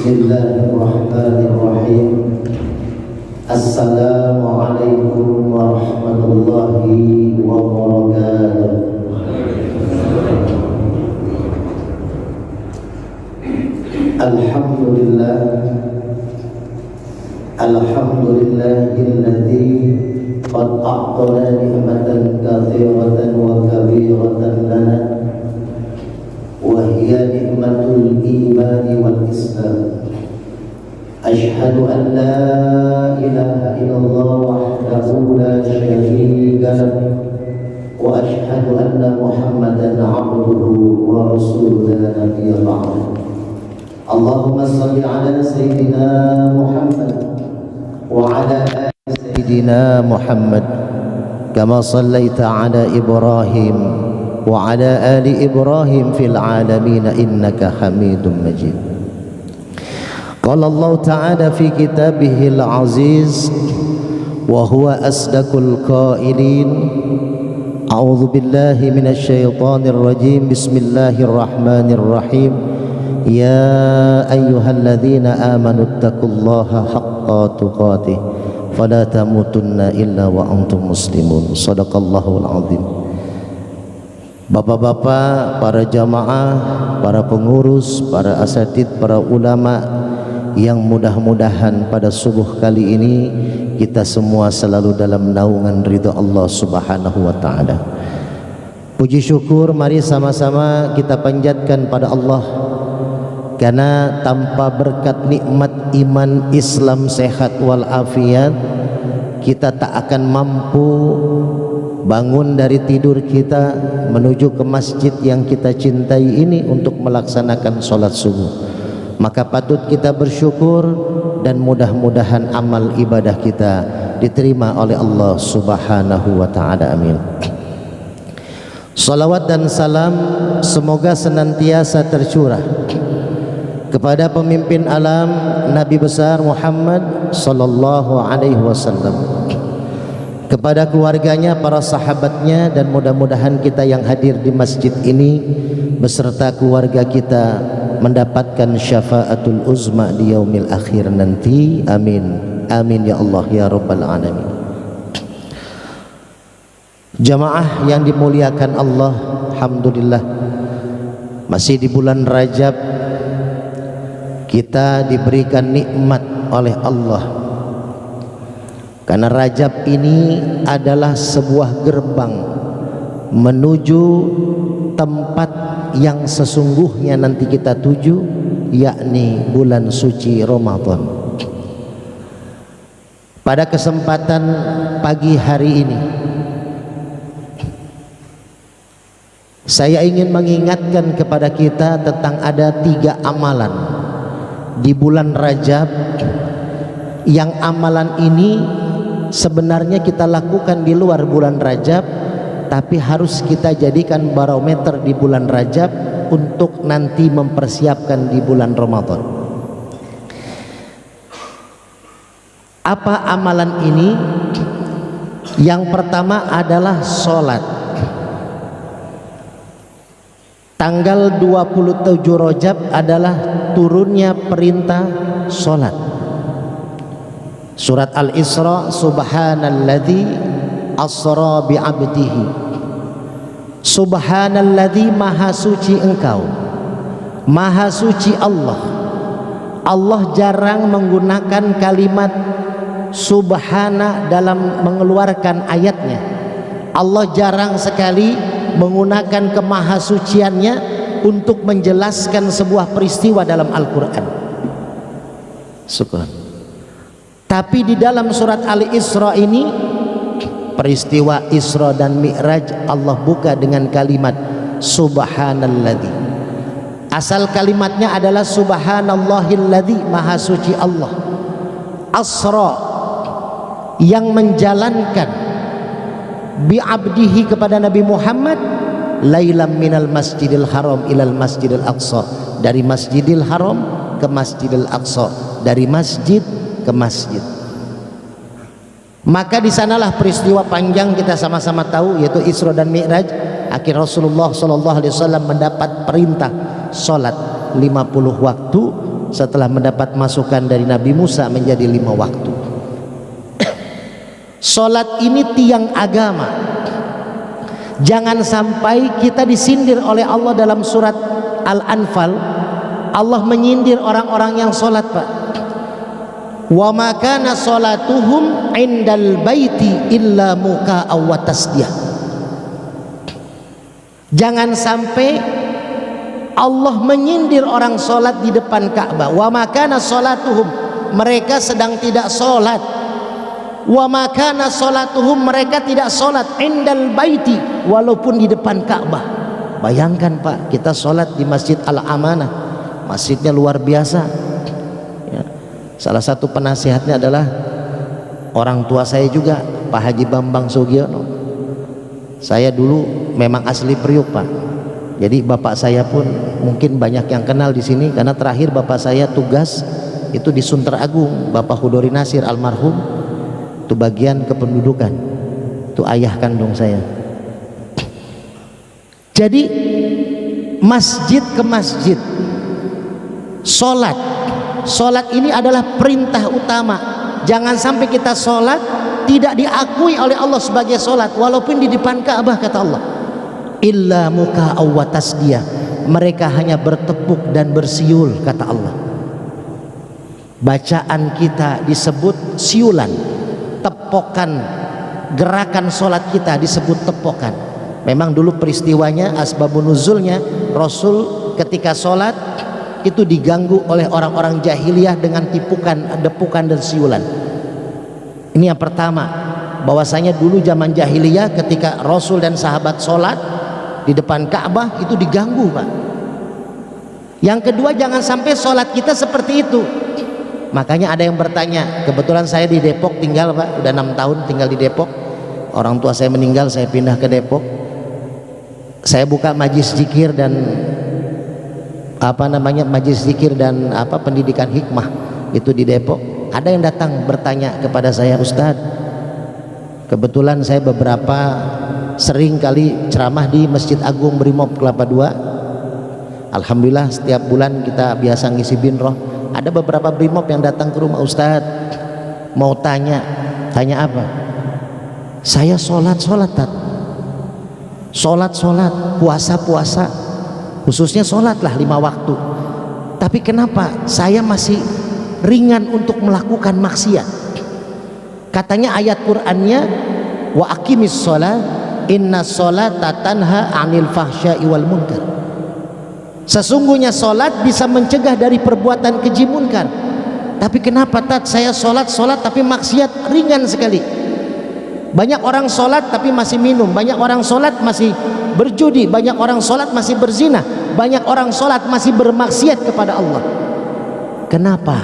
Bismillahirrahmanirrahim. Assalamualaikum warahmatullahi wabarakatuh. Alhamdulillah, alhamdulillahilladzi qad a'tana ni'matan katsiratan wa kabiratan lana wa hiya ni'matul imani wal islam. Ashhadu an la ilaha illallah wahdahu la syarika lahu wa ashhadu anna Muhammadan 'abduhu wa rasuluhu la nabiyya ba'dahu. Allahumma salli ala sayyidina Muhammad wa ala ali sayyidina Muhammad kama sallaita ala Ibrahim wa ala ali Ibrahim fil alamin innaka Hamidum Majid. Qala Allah Ta'ala fi kitabihil aziz wa huwa asdaqul qailin. A'udzu billahi minasy syaithanir rajim. Bismillahirrahmanirrahim. Ya ayyuhalladzina amanu taqullaha haqqa tuqatih fala tamutunna illa wa antum muslimun. Shadaqallahul azim. Bapak-bapak, para jamaah, para pengurus, para asatidz, para ulama, yang mudah-mudahan pada subuh kali ini kita semua selalu dalam naungan ridha Allah Subhanahu wa taala. Puji syukur mari sama-sama kita panjatkan pada Allah, karena tanpa berkat nikmat iman, Islam, sehat wal afiat, kita tak akan mampu bangun dari tidur kita menuju ke masjid yang kita cintai ini untuk melaksanakan sholat subuh. Maka patut kita bersyukur dan mudah-mudahan amal ibadah kita diterima oleh Allah Subhanahu wa ta'ala. Amin. Salawat dan salam semoga senantiasa tercurah kepada pemimpin alam Nabi besar Muhammad sallallahu alaihi wasallam, kepada keluarganya, para sahabatnya, dan mudah-mudahan kita yang hadir di masjid ini beserta keluarga kita mendapatkan syafaatul uzma di yaumil akhir nanti. Amin. Amin ya Allah ya rabbal alamin. Jamaah yang dimuliakan Allah, alhamdulillah masih di bulan Rajab kita diberikan nikmat oleh Allah, karena Rajab ini adalah sebuah gerbang menuju tempat yang sesungguhnya nanti kita tuju, yakni bulan suci Ramadan. Pada kesempatan pagi hari ini saya ingin mengingatkan kepada kita tentang ada 3 amalan di bulan Rajab, yang amalan ini sebenarnya kita lakukan di luar bulan Rajab, tapi harus kita jadikan barometer di bulan Rajab untuk nanti mempersiapkan di bulan Ramadan. Apa amalan ini? Yang pertama adalah sholat. Tanggal 27 Rajab adalah turunnya perintah sholat. Surat Al-Isra, subhanalladzi asra bi'abdihi. Subhanalladzi, maha suci engkau, maha suci Allah. Allah jarang menggunakan kalimat subhana dalam mengeluarkan ayatnya. Allah jarang sekali menggunakan kemahasuciannya untuk menjelaskan sebuah peristiwa dalam Al-Quran. Subhan. Tapi di dalam surat Al-Isra ini, peristiwa Isra dan Mi'raj, Allah buka dengan kalimat subhanalladzi. Asal kalimatnya adalah subhanallahilladzi, maha suci Allah. Asra, yang menjalankan bi'abdihi kepada Nabi Muhammad, lailam minal masjidil haram ilal masjidil aqsa, dari masjidil haram ke masjidil aqsa, dari masjid ke masjid. Maka di sanalah peristiwa panjang kita sama-sama tahu, yaitu Isra dan Mi'raj. Akhir Rasulullah SAW mendapat perintah sholat 50 waktu setelah mendapat masukan dari Nabi Musa menjadi 5 waktu. Salat ini tiang agama. Jangan sampai kita disindir oleh Allah dalam surat Al-Anfal. Allah menyindir orang-orang yang salat, Pak. Wa ma kana salatuhum indal baiti illa muka'aw wa tasdiyah. Jangan sampai Allah menyindir orang salat di depan Ka'bah. Wa ma kana salatuhum, mereka sedang tidak salat. Wa ma kana salatuhum, mereka tidak salat indal baiti, walaupun di depan Ka'bah. Bayangkan, Pak, kita salat di Masjid Al-Amanah, masjidnya luar biasa ya. Salah satu penasihatnya adalah orang tua saya juga, Pak Haji Bambang Sugiono. Saya dulu memang asli Priuk, Pak. Jadi bapak saya pun mungkin banyak yang kenal di sini karena terakhir bapak saya tugas itu di Sunter Agung, Bapak Hudori Nasir almarhum, itu bagian kependudukan, itu ayah kandung saya. Jadi masjid ke masjid, Sholat ini adalah perintah utama. Jangan sampai kita sholat tidak diakui oleh Allah sebagai sholat, walaupun di depan Ka'bah, kata Allah. Illa muka'aw wa tasdiyah, mereka hanya bertepuk dan bersiul, kata Allah. Bacaan kita disebut siulan, tepokan, gerakan sholat kita disebut tepokan. Memang dulu peristiwanya, asbabun nuzulnya, Rasul ketika sholat itu diganggu oleh orang-orang jahiliyah dengan tipukan, depukan dan siulan. Ini yang pertama, bahwasanya dulu zaman jahiliyah ketika Rasul dan sahabat sholat di depan Ka'bah itu diganggu, Pak. Yang kedua, jangan sampai sholat kita seperti itu. Makanya ada yang bertanya, kebetulan saya di Depok tinggal, Pak, udah 6 tahun tinggal di Depok. Orang tua saya meninggal, saya pindah ke Depok. Saya buka majlis zikir dan majlis zikir dan pendidikan hikmah itu di Depok. Ada yang datang bertanya kepada saya, Ustadz, kebetulan saya beberapa sering kali ceramah di Masjid Agung Brimob Kelapa II. Alhamdulillah setiap bulan kita biasa ngisi binroh. Ada beberapa brimob yang datang ke rumah Ustadz, mau tanya apa? Saya sholat Tat, sholat, puasa, khususnya sholatlah 5 waktu. Tapi kenapa saya masih ringan untuk melakukan maksiat? Katanya ayat Qur'annya, wa aqimis sholat inna sholata tanha anil fahsya'i wal munkar. Sesungguhnya sholat bisa mencegah dari perbuatan keji munkar. Tapi kenapa, Tat, saya sholat tapi maksiat ringan sekali? Banyak orang sholat tapi masih minum, banyak orang sholat masih berjudi, banyak orang sholat masih berzina, banyak orang sholat masih bermaksiat kepada Allah. Kenapa?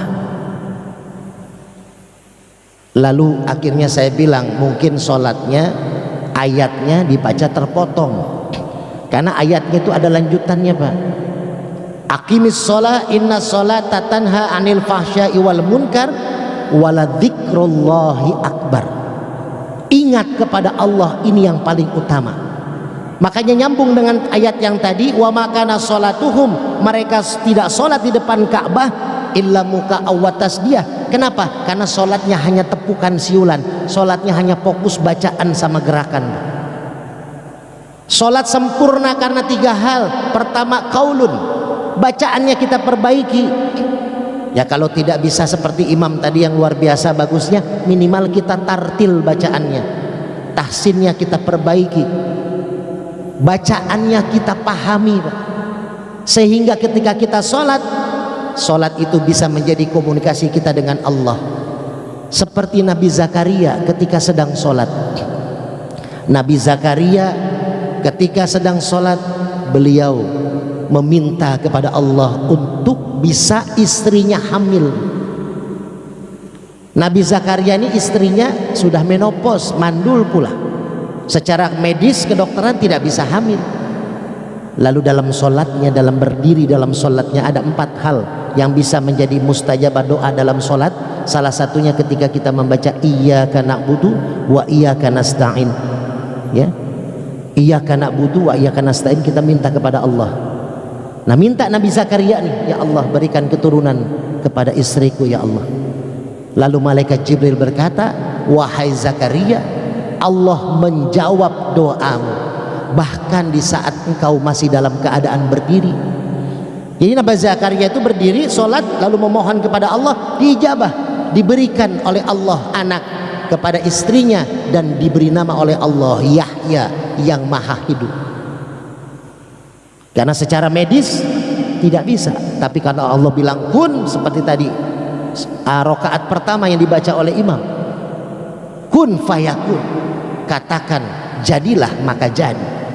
Lalu akhirnya saya bilang, mungkin sholatnya ayatnya dibaca terpotong, karena ayatnya itu ada lanjutannya, Pak. Aqimis sholat inna sholata tanha anil fahsya'i wal munkar waladzikrullahi akbar. Ingat kepada Allah, ini yang paling utama. Makanya nyambung dengan ayat yang tadi, wa makana sholatuhum, mereka tidak sholat di depan Ka'bah illa muka'aw wa tasdiyah. Kenapa? Karena sholatnya hanya tepukan siulan, sholatnya hanya fokus bacaan sama gerakan. Sholat sempurna karena 3 hal. Pertama, qaulun, bacaannya kita perbaiki. Ya kalau tidak bisa seperti imam tadi yang luar biasa bagusnya, minimal kita tartil bacaannya, tahsinnya kita perbaiki, bacaannya kita pahami, Pak. Sehingga ketika kita sholat itu bisa menjadi komunikasi kita dengan Allah. Seperti Nabi Zakaria ketika sedang sholat. Nabi Zakaria ketika sedang sholat, beliau meminta kepada Allah untuk bisa istrinya hamil. Nabi Zakaria ini istrinya sudah menopause, mandul pula. Secara medis kedokteran tidak bisa hamil. Lalu dalam sholatnya, dalam berdiri dalam sholatnya ada 4 hal yang bisa menjadi mustajabah doa dalam sholat. Salah satunya ketika kita membaca iyyaka na'budu wa iyyaka nasta'in, ya, iyyaka na'budu wa iyyaka nasta'in, kita minta kepada Allah. Nah, minta Nabi Zakaria nih, ya Allah berikan keturunan kepada istriku ya Allah. Lalu malaikat Jibril berkata, wahai Zakaria, Allah menjawab doamu bahkan di saat engkau masih dalam keadaan berdiri. Jadi Nabi Zakaria itu berdiri sholat lalu memohon kepada Allah, diijabah, diberikan oleh Allah anak kepada istrinya dan diberi nama oleh Allah Yahya yang maha hidup. Karena secara medis tidak bisa, tapi karena Allah bilang kun, seperti tadi rakaat pertama yang dibaca oleh imam, kun fayakun, katakan jadilah maka jadi.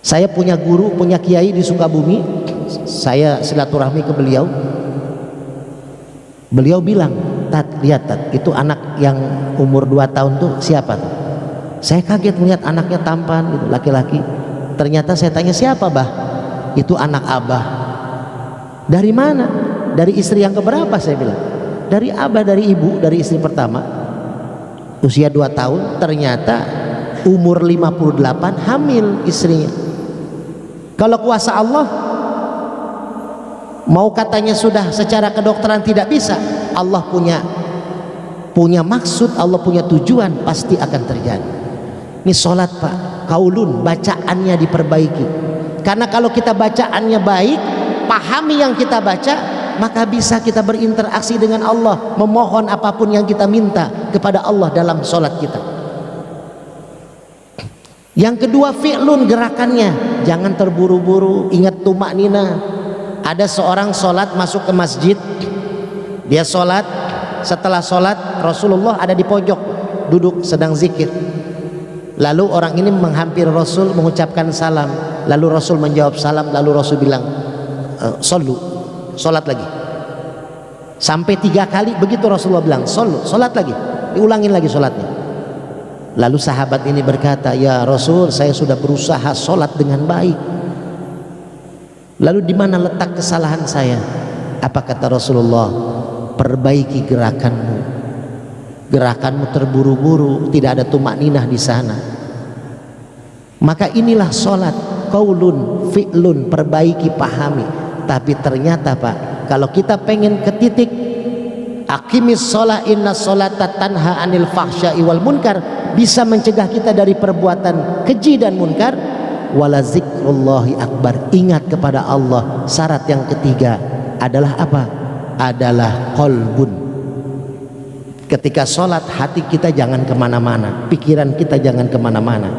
Saya punya guru, punya kiai di Sukabumi, saya silaturahmi ke beliau. Beliau bilang, Tat, lihat Tat, itu anak yang umur 2 tahun tuh siapa tuh? Saya kaget melihat anaknya tampan gitu, laki-laki. Ternyata saya tanya, siapa bah? Itu anak abah. Dari mana? Dari istri yang keberapa? Saya bilang, dari abah, dari ibu, dari istri pertama. Usia 2 tahun, ternyata umur 58 hamil istrinya. Kalau kuasa Allah, mau katanya sudah secara kedokteran tidak bisa, Allah punya maksud, Allah punya tujuan, pasti akan terjadi. Ini sholat Pak, kaulun, bacaannya diperbaiki. Karena kalau kita bacaannya baik, pahami yang kita baca, maka bisa kita berinteraksi dengan Allah, memohon apapun yang kita minta kepada Allah dalam sholat kita. Yang kedua, fi'lun, gerakannya, jangan terburu-buru, ingat tumak nina. Ada seorang sholat masuk ke masjid, dia sholat, setelah sholat Rasulullah ada di pojok duduk sedang zikir. Lalu orang ini menghampiri Rasul mengucapkan salam, lalu Rasul menjawab salam, lalu Rasul bilang solu, sholat lagi. Sampai 3 kali begitu Rasulullah bilang solu, sholat lagi, diulangin lagi sholatnya. Lalu sahabat ini berkata, ya Rasul, saya sudah berusaha sholat dengan baik, lalu di mana letak kesalahan saya? Apa kata Rasulullah? Perbaiki gerakanmu, gerakanmu terburu-buru, tidak ada tumak ninah di sana. Maka inilah sholat, qaulun, fi'lun, perbaiki, pahami. Tapi ternyata Pak, kalau kita pengen ke titik aqimis sholat, inna sholata tanha anil fahsya'i wal munkar, bisa mencegah kita dari perbuatan keji dan munkar. Wala zikrullahi akbar, ingat kepada Allah. Syarat yang ketiga adalah apa? Adalah qalbun. Ketika sholat, hati kita jangan kemana-mana, pikiran kita jangan kemana-mana.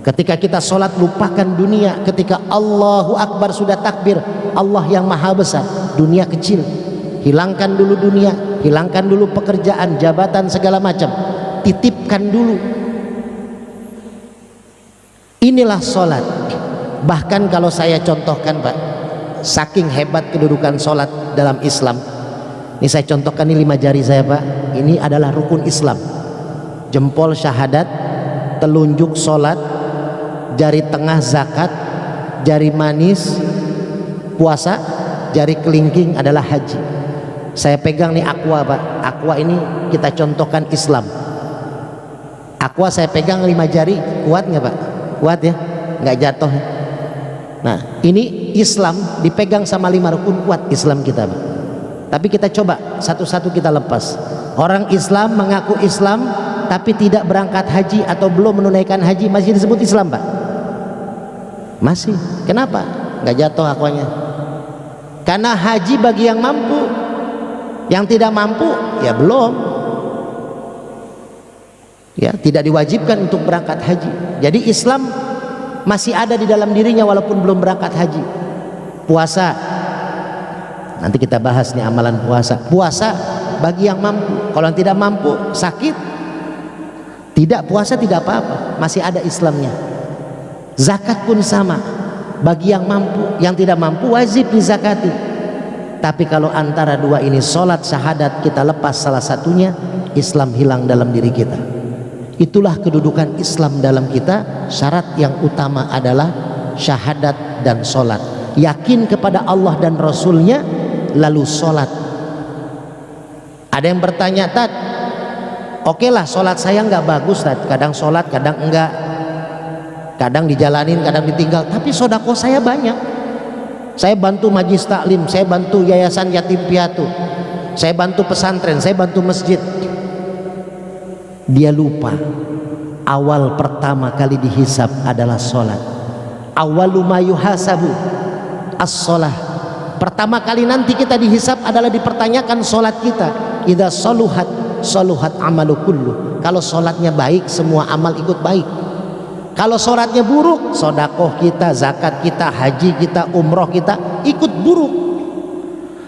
Ketika kita sholat, lupakan dunia. Ketika Allahu Akbar sudah takbir, Allah yang maha besar, dunia kecil. Hilangkan dulu dunia, hilangkan dulu pekerjaan, jabatan, segala macam, titipkan dulu. Inilah sholat. Bahkan kalau saya contohkan Pak, saking hebat kedudukan sholat dalam Islam, ini saya contohkan, ini 5 jari saya Pak, ini adalah rukun Islam. Jempol syahadat, telunjuk sholat, jari tengah zakat, jari manis puasa, jari kelingking adalah haji. Saya pegang nih aqua Pak, aqua ini kita contohkan Islam. Aqua saya pegang 5 jari, kuat nggak Pak? Kuat ya, nggak jatuh. Nah ini Islam dipegang sama 5 rukun, kuat Islam kita Pak. Tapi kita coba satu-satu kita lepas. Orang Islam mengaku Islam tapi tidak berangkat haji atau belum menunaikan haji, masih disebut Islam Pak? Masih. Kenapa? Nggak jatuh aquanya. Karena haji bagi yang mampu, yang tidak mampu ya belum, ya tidak diwajibkan untuk berangkat haji. Jadi Islam masih ada di dalam dirinya walaupun belum berangkat haji. Puasa, nanti kita bahas nih amalan puasa. Puasa bagi yang mampu, kalau yang tidak mampu sakit, tidak puasa tidak apa-apa, masih ada Islamnya. Zakat pun sama, bagi yang mampu, yang tidak mampu wajib dizakati. Tapi kalau antara dua ini, sholat, syahadat, kita lepas salah satunya, Islam hilang dalam diri kita. Itulah kedudukan Islam dalam kita. Syarat yang utama adalah syahadat dan sholat, yakin kepada Allah dan Rasulnya, lalu sholat. Ada yang bertanya, Tad, oke lah sholat saya nggak bagus Tad, kadang sholat kadang enggak, kadang dijalanin kadang ditinggal, tapi sodako saya banyak. Saya bantu majlis taklim, saya bantu yayasan yatim piatu, saya bantu pesantren, saya bantu masjid. Dia lupa awal pertama kali dihisab adalah sholat. Awalu ma yuhasabu as-sholah. Pertama kali nanti kita dihisab adalah dipertanyakan sholat kita. Idza saluhat saluhat amalu kullu. Kalau sholatnya baik, semua amal ikut baik. Kalau sholatnya buruk, sodakoh kita, zakat kita, haji kita, umroh kita ikut buruk.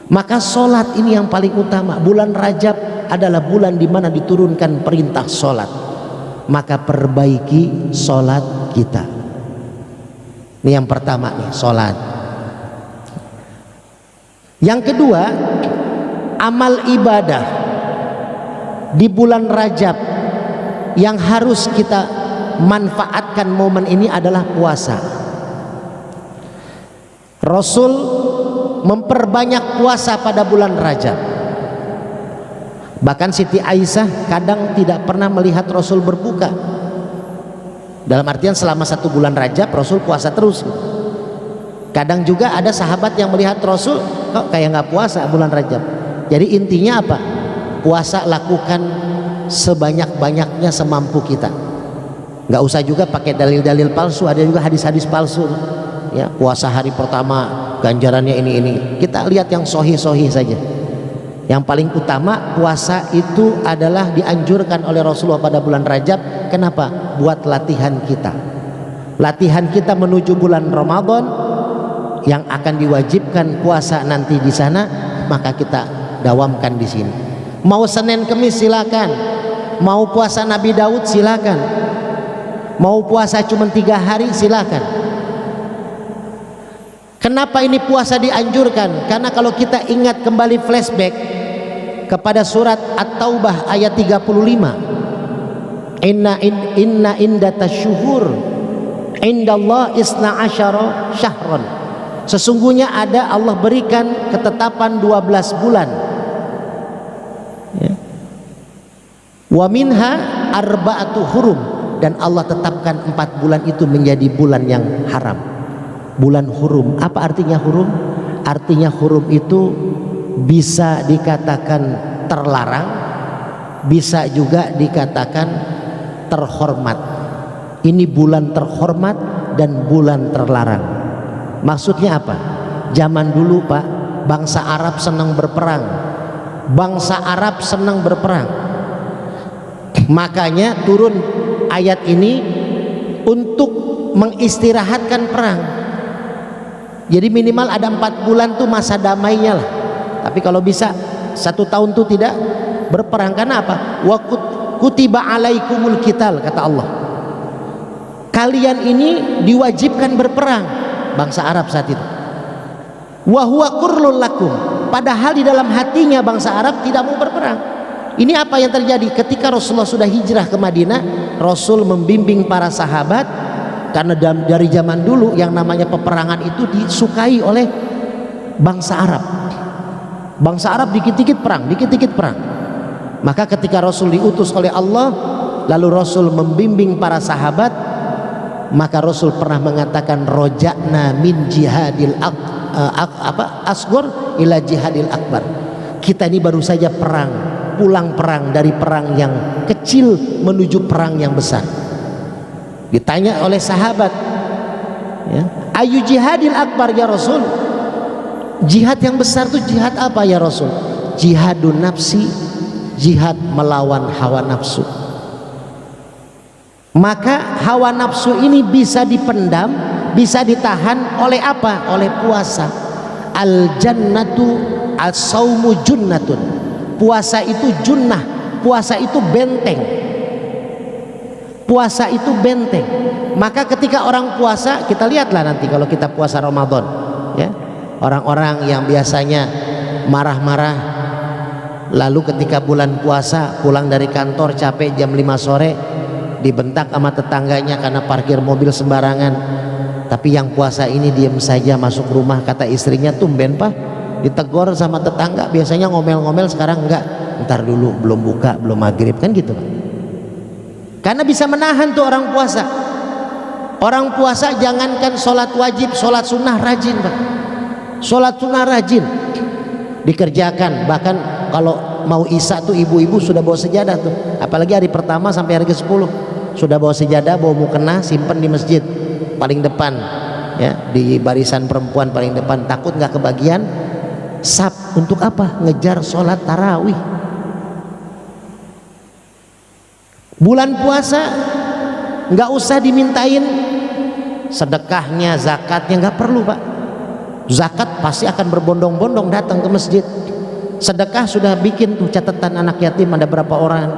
Maka sholat ini yang paling utama. Bulan Rajab adalah bulan di mana diturunkan perintah sholat. Maka perbaiki sholat kita. Ini yang pertama nih, sholat. Yang kedua, amal ibadah di bulan Rajab yang harus kita manfaatkan momen ini adalah puasa. Rasul memperbanyak puasa pada bulan Rajab. Bahkan Siti Aisyah kadang tidak pernah melihat Rasul berbuka. Dalam artian selama 1 bulan Rajab Rasul puasa terus. Kadang juga ada sahabat yang melihat Rasul kok kayak nggak puasa bulan Rajab. Jadi intinya apa? Puasa lakukan sebanyak-banyaknya semampu kita. Nggak usah juga pakai dalil-dalil palsu. Ada juga hadis-hadis palsu. Ya, puasa hari pertama ganjarannya ini. Kita lihat yang sohih-sohih saja. Yang paling utama puasa itu adalah dianjurkan oleh Rasulullah pada bulan Rajab. Kenapa? Buat latihan kita. Latihan kita menuju bulan Ramadan yang akan diwajibkan puasa nanti di sana, maka kita dawamkan di sini. Mau Senin Kemis silakan, mau puasa Nabi Daud silakan, mau puasa cuma 3 hari silakan. Kenapa ini puasa dianjurkan? Karena kalau kita ingat kembali flashback kepada surat At-Taubah ayat 35, inna indatasyuhur indallah isna asyara syahron. Sesungguhnya ada Allah berikan ketetapan 12 bulan ya. Wa minha arba'atu hurum, dan Allah tetapkan 4 bulan itu menjadi bulan yang haram, bulan hurum. Apa artinya hurum? Artinya hurum itu bisa dikatakan terlarang, bisa juga dikatakan terhormat. Ini bulan terhormat dan bulan terlarang. Maksudnya apa? Zaman dulu Pak, bangsa Arab senang berperang. Bangsa Arab senang berperang. Makanya turun ayat ini untuk mengistirahatkan perang. Jadi minimal ada 4 bulan tuh masa damainya lah. Tapi kalau bisa 1 tahun tuh tidak berperang. Karena apa? Wa kutiba alaikumul qital, kata Allah. Kalian ini diwajibkan berperang, bangsa Arab saat itu. Wa huwa kurlul lakum, padahal di dalam hatinya bangsa Arab tidak mau berperang. Ini apa yang terjadi ketika Rasulullah sudah hijrah ke Madinah? Rasul membimbing para sahabat, karena dari zaman dulu yang namanya peperangan itu disukai oleh bangsa Arab. Bangsa Arab dikit-dikit perang, dikit-dikit perang. Maka ketika Rasul diutus oleh Allah, lalu Rasul membimbing para sahabat, maka Rasul pernah mengatakan roja'na min jihadil asghar ila jihadil akbar. Kita ini baru saja perang, pulang perang dari perang yang kecil menuju perang yang besar. Ditanya oleh sahabat, ya, ayu jihadil akbar ya Rasul? Jihad yang besar itu jihad apa ya Rasul? Jihadun nafsi, jihad melawan hawa nafsu. Maka hawa nafsu ini bisa dipendam, bisa ditahan oleh apa? Oleh puasa. Al jannatu as-saumu junnatun. Puasa itu junnah, puasa itu benteng. Puasa itu benteng. Maka ketika orang puasa, kita lihatlah nanti kalau kita puasa Ramadan, ya. Orang-orang yang biasanya marah-marah, lalu ketika bulan puasa pulang dari kantor capek jam 5 sore, dibentak sama tetangganya karena parkir mobil sembarangan. Tapi yang puasa ini diam saja, masuk rumah, kata istrinya, tumben Pak ditegur sama tetangga, biasanya ngomel-ngomel, sekarang enggak, ntar dulu belum buka, belum maghrib, kan gitu Pak. Karena bisa menahan tuh orang puasa. Orang puasa jangankan sholat wajib, sholat sunnah rajin Pak. Sholat sunnah rajin dikerjakan. Bahkan kalau mau isya tuh ibu-ibu sudah bawa sejadah tuh, apalagi hari pertama sampai hari ke-10 sudah bawa sejadah, bawa mukena, simpen di masjid paling depan ya, di barisan perempuan paling depan, takut nggak kebagian saf. Untuk apa? Ngejar sholat tarawih. Bulan puasa nggak usah dimintain sedekahnya, zakatnya, nggak perlu Pak. Zakat pasti akan berbondong-bondong datang ke masjid. Sedekah sudah bikin tuh catatan anak yatim ada berapa orang.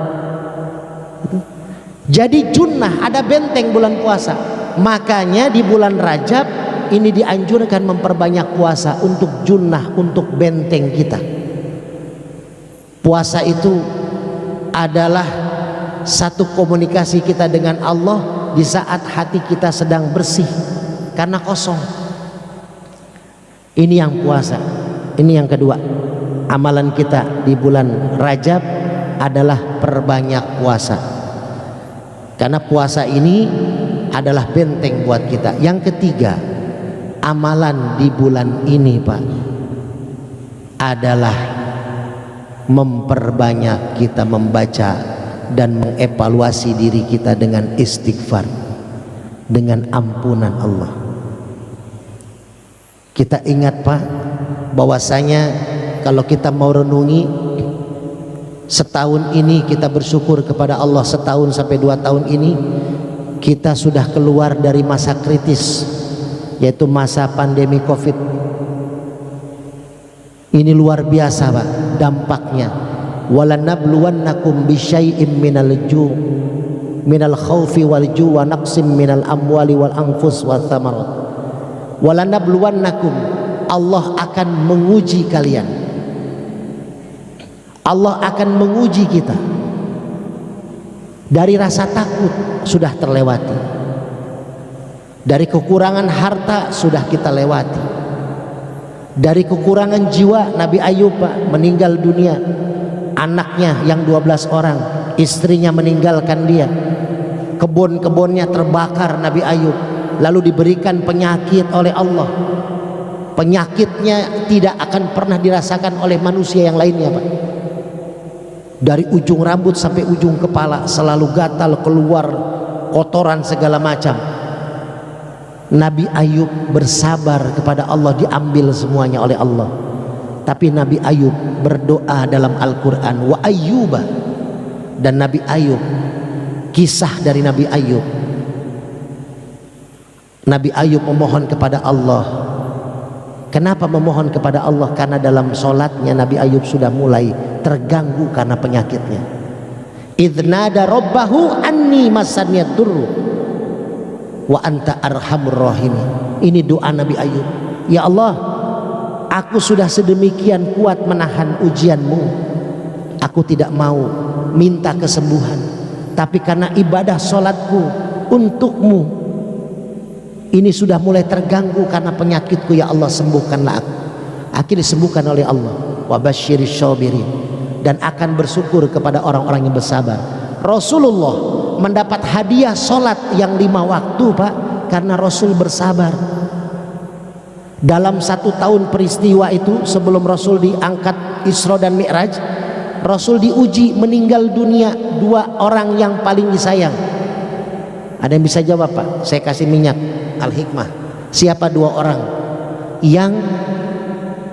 Jadi junnah, ada benteng bulan puasa. Makanya di bulan Rajab ini dianjurkan memperbanyak puasa untuk junnah, untuk benteng kita. Puasa itu adalah satu komunikasi kita dengan Allah di saat hati kita sedang bersih karena kosong. Ini yang puasa. Ini yang kedua, amalan kita di bulan Rajab adalah perbanyak puasa, karena puasa ini adalah benteng buat kita. Yang ketiga, amalan di bulan ini Pak adalah memperbanyak kita membaca dan mengevaluasi diri kita dengan istighfar, dengan ampunan Allah. Kita ingat Pak bahwasanya kalau kita mau renungi setahun ini, kita bersyukur kepada Allah, setahun sampai 2 tahun ini kita sudah keluar dari masa kritis, yaitu masa pandemi Covid. Ini luar biasa Pak dampaknya. Walanabluwannakum bisyai'im minal ju' minal khaufi wal ju' wa naqsim minal amwali wal anfus wath thamarat. Walanabluwannakum, Allah akan menguji kalian. Allah akan menguji kita. Dari rasa takut sudah terlewati, dari kekurangan harta sudah kita lewati, dari kekurangan jiwa Nabi Ayub Pak meninggal dunia, anaknya yang 12 orang, istrinya meninggalkan dia, kebun-kebunnya terbakar Nabi Ayub, lalu diberikan penyakit oleh Allah. Penyakitnya tidak akan pernah dirasakan oleh manusia yang lainnya Pak. Dari ujung rambut sampai ujung kepala selalu gatal, keluar kotoran segala macam. Nabi Ayub bersabar kepada Allah, diambil semuanya oleh Allah. Tapi Nabi Ayub berdoa dalam Al-Quran, wa ayyuba, dan Nabi Ayub, kisah dari Nabi Ayub. Nabi Ayub memohon kepada Allah. Kenapa memohon kepada Allah? Karena dalam sholatnya Nabi Ayub sudah mulai terganggu karena penyakitnya. Idnada rabbahu anni masaniyad durru wa anta arhamur rahimin. Ini doa Nabi Ayub. Ya Allah, aku sudah sedemikian kuat menahan ujianmu, aku tidak mau minta kesembuhan, tapi karena ibadah sholatku untukmu ini sudah mulai terganggu karena penyakitku. Ya Allah, sembuhkanlah aku. Akhirnya disembuhkan oleh Allah. Wa basyiris syabirin, dan akan bersyukur kepada orang-orang yang bersabar. Rasulullah mendapat hadiah sholat yang 5 waktu Pak, karena Rasul bersabar. Dalam 1 tahun peristiwa itu, sebelum Rasul diangkat Isra dan Mi'raj, Rasul diuji, meninggal dunia 2 orang yang paling disayang. Ada yang bisa jawab Pak? Saya kasih minyak Al-Hikmah. Siapa 2 orang yang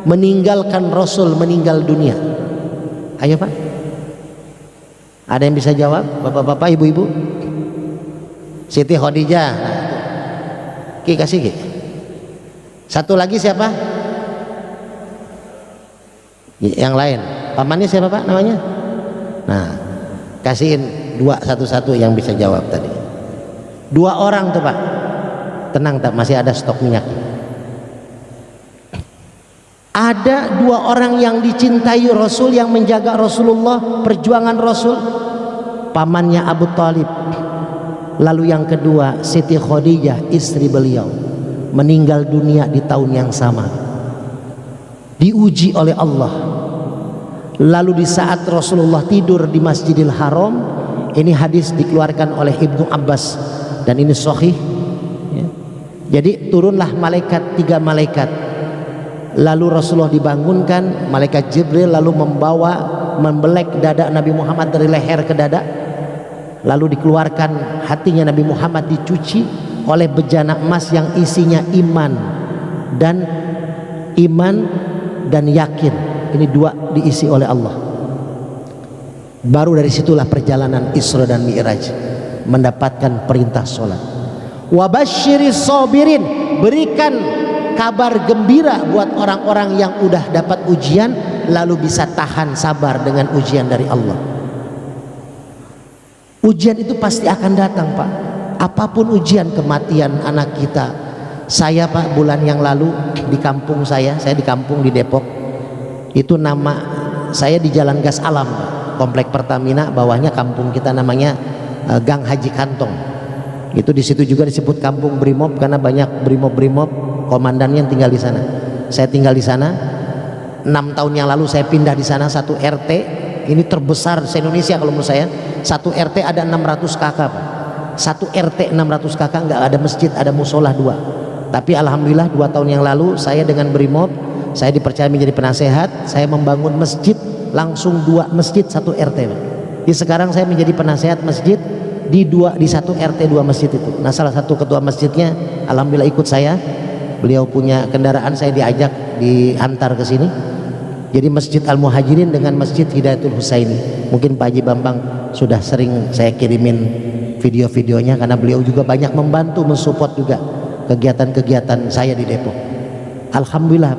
meninggalkan Rasul meninggal dunia? Ayo Pak, ada yang bisa jawab? Bapak-bapak, ibu-ibu. Siti Khadijah. Ki kasih Ki. Satu lagi siapa? Yang lain. Pamannya siapa Pak namanya? Nah, kasihin 2 satu-satu yang bisa jawab tadi. 2 orang tuh Pak. Tenang tak, masih ada stok minyak. Ada 2 orang yang dicintai Rasul, yang menjaga Rasulullah, perjuangan Rasul. Pamannya Abu Thalib. Lalu yang kedua Siti Khadijah, istri beliau, meninggal dunia di tahun yang sama. Diuji oleh Allah. Lalu di saat Rasulullah tidur di Masjidil Haram, ini hadis dikeluarkan oleh Ibnu Abbas dan ini sahih. Jadi turunlah malaikat, 3 malaikat Lalu Rasulullah dibangunkan, malaikat Jibril lalu membelek dada Nabi Muhammad dari leher ke dada, lalu dikeluarkan hatinya Nabi Muhammad, dicuci oleh bejana emas yang isinya iman dan yakin. Ini dua diisi oleh Allah. Baru dari situlah perjalanan Isra dan Mi'raj, mendapatkan perintah sholat. Wabasyiris sabirin, berikan kabar gembira buat orang-orang yang udah dapat ujian lalu bisa tahan sabar dengan ujian dari Allah. Ujian itu pasti akan datang, Pak. Apapun ujian, kematian anak kita. Saya, Pak, bulan yang lalu di kampung saya di kampung di Depok. Itu nama saya di Jalan Gas Alam, Pak. Komplek Pertamina, bawahnya kampung kita namanya Gang Haji Kantong. Itu di situ juga disebut kampung Brimob karena banyak brimob komandannya yang tinggal di sana. Saya tinggal di sana 6 tahun yang lalu. Saya pindah di sana. Satu RT ini terbesar se-Indonesia kalau menurut saya. Satu RT ada 600 kakak, Pak. Satu RT 600 kakak, nggak ada masjid, ada musola 2. Tapi alhamdulillah 2 tahun yang lalu saya dengan Brimob, saya dipercaya menjadi penasehat. Saya membangun masjid, langsung 2 masjid 1 RT, Pak. Jadi sekarang saya menjadi penasehat masjid di 1 RT 2 masjid itu. Nah, salah satu ketua masjidnya alhamdulillah ikut saya. Beliau punya kendaraan, saya diajak diantar ke sini. Jadi Masjid Al-Muhajirin dengan Masjid Hidayatul Husaini. Mungkin Pak Haji Bambang sudah sering saya kirimin video-videonya karena beliau juga banyak membantu mensupport juga kegiatan-kegiatan saya di Depok. Alhamdulillah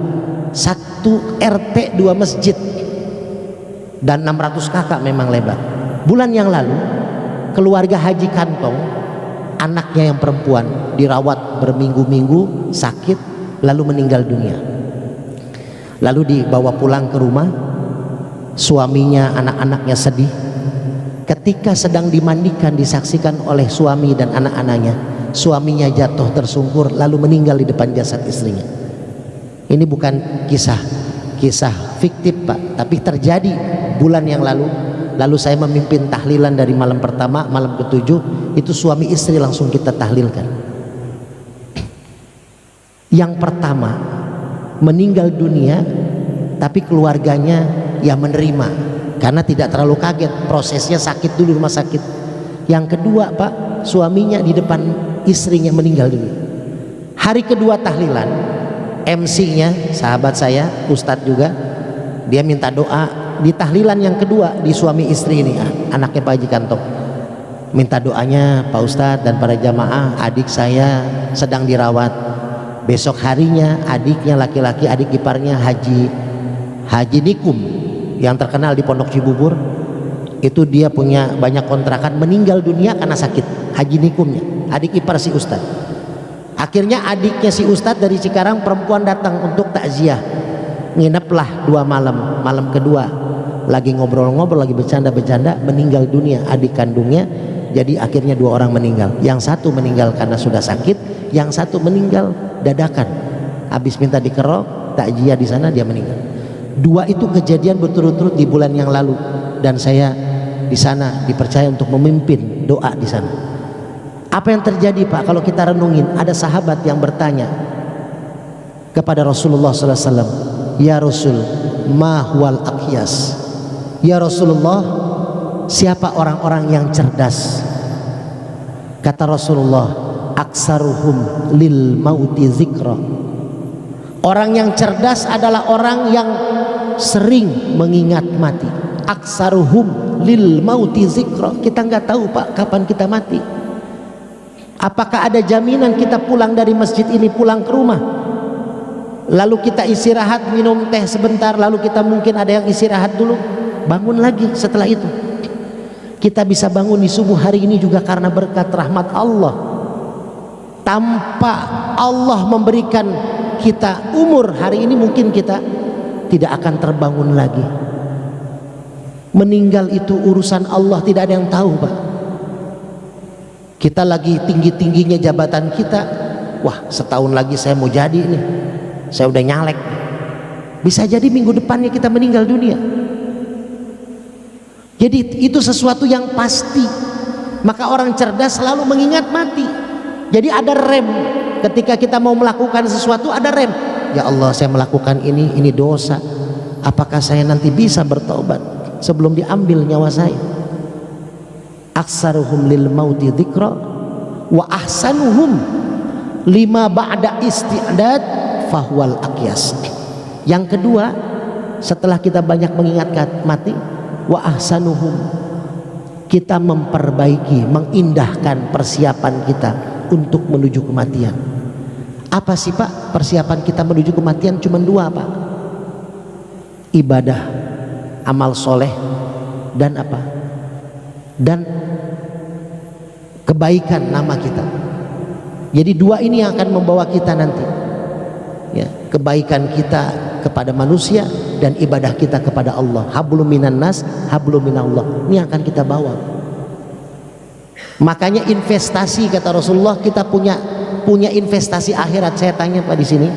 1 RT 2 masjid dan 600 kakak memang lebar. Bulan yang lalu keluarga Haji Kantong, anaknya yang perempuan dirawat berminggu-minggu sakit lalu meninggal dunia. Lalu dibawa pulang ke rumah, suaminya, anak-anaknya sedih. Ketika sedang dimandikan disaksikan oleh suami dan anak-anaknya, suaminya jatuh tersungkur lalu meninggal di depan jasad istrinya. Ini bukan kisah fiktif, Pak, tapi terjadi bulan yang lalu. Lalu saya memimpin tahlilan dari malam pertama, malam ke-7 itu suami istri langsung kita tahlilkan. Yang pertama meninggal dunia, tapi keluarganya ya menerima karena tidak terlalu kaget, prosesnya sakit dulu rumah sakit. Yang kedua, Pak, suaminya di depan istrinya meninggal dunia. Hari kedua tahlilan, MC-nya sahabat saya, Ustadz juga, dia minta doa di tahlilan yang kedua di suami istri ini, anaknya Pak Haji Kantong. Minta doanya Pak Ustadz dan para jamaah, adik saya sedang dirawat. Besok harinya adiknya laki-laki, adik iparnya Haji Nikum yang terkenal di Pondok Cibubur, itu dia punya banyak kontrakan, meninggal dunia karena sakit. Haji Nikumnya, adik ipar si Ustadz. Akhirnya adiknya si Ustadz dari Cikarang perempuan datang untuk takziah. Ngineplah 2 malam. Malam kedua lagi ngobrol-ngobrol, lagi bercanda-bercanda, meninggal dunia adik kandungnya. Jadi akhirnya 2 orang meninggal. Yang satu meninggal karena sudah sakit, yang satu meninggal dadakan. Habis minta dikerok, takziah di sana dia meninggal. 2 itu kejadian berturut-turut di bulan yang lalu dan saya di sana dipercaya untuk memimpin doa di sana. Apa yang terjadi, Pak? Kalau kita renungin, ada sahabat yang bertanya kepada Rasulullah SAW, "Ya Rasul, ma huwal aqyas?" Ya Rasulullah, siapa orang-orang yang cerdas? Kata Rasulullah, aksaruhum lil mauti zikra. Orang yang cerdas adalah orang yang sering mengingat mati. Aksaruhum lil mauti zikra. Kita nggak tahu, Pak, kapan kita mati. Apakah ada jaminan kita pulang dari masjid ini, pulang ke rumah, lalu kita istirahat, minum teh sebentar, lalu kita mungkin ada yang istirahat dulu, bangun lagi setelah itu. Kita bisa bangun di subuh hari ini juga karena berkat rahmat Allah. Tanpa Allah memberikan kita umur hari ini, mungkin kita tidak akan terbangun lagi. Meninggal itu urusan Allah, tidak ada yang tahu, Pak. Kita lagi tinggi-tingginya jabatan kita, wah setahun lagi saya mau jadi nih, saya udah nyalek. Bisa jadi minggu depannya kita meninggal dunia. Jadi itu sesuatu yang pasti. Maka orang cerdas selalu mengingat mati. Jadi ada rem. Ketika kita mau melakukan sesuatu ada rem. ya Allah saya melakukan ini dosa, apakah saya nanti bisa bertobat sebelum diambil nyawa saya? Aksaruhum lil mauti dzikra wa ahsanuhum lima ba'da isti'dad fahwal aqyas. Yang kedua, setelah kita banyak mengingatkan mati, wa ahsanuhum, kita memperbaiki, mengindahkan persiapan kita untuk menuju kematian. Apa sih Pak persiapan kita menuju kematian? Cuma dua Pak, ibadah, amal soleh, dan apa? Dan kebaikan nama kita. Jadi dua ini yang akan membawa kita nanti, ya, kebaikan kita kepada manusia dan ibadah kita kepada Allah. Hablum minan nas, hablum minallah. Ini akan kita bawa. Makanya investasi, kata Rasulullah, kita punya investasi akhirat. Saya tanya Pak di sini,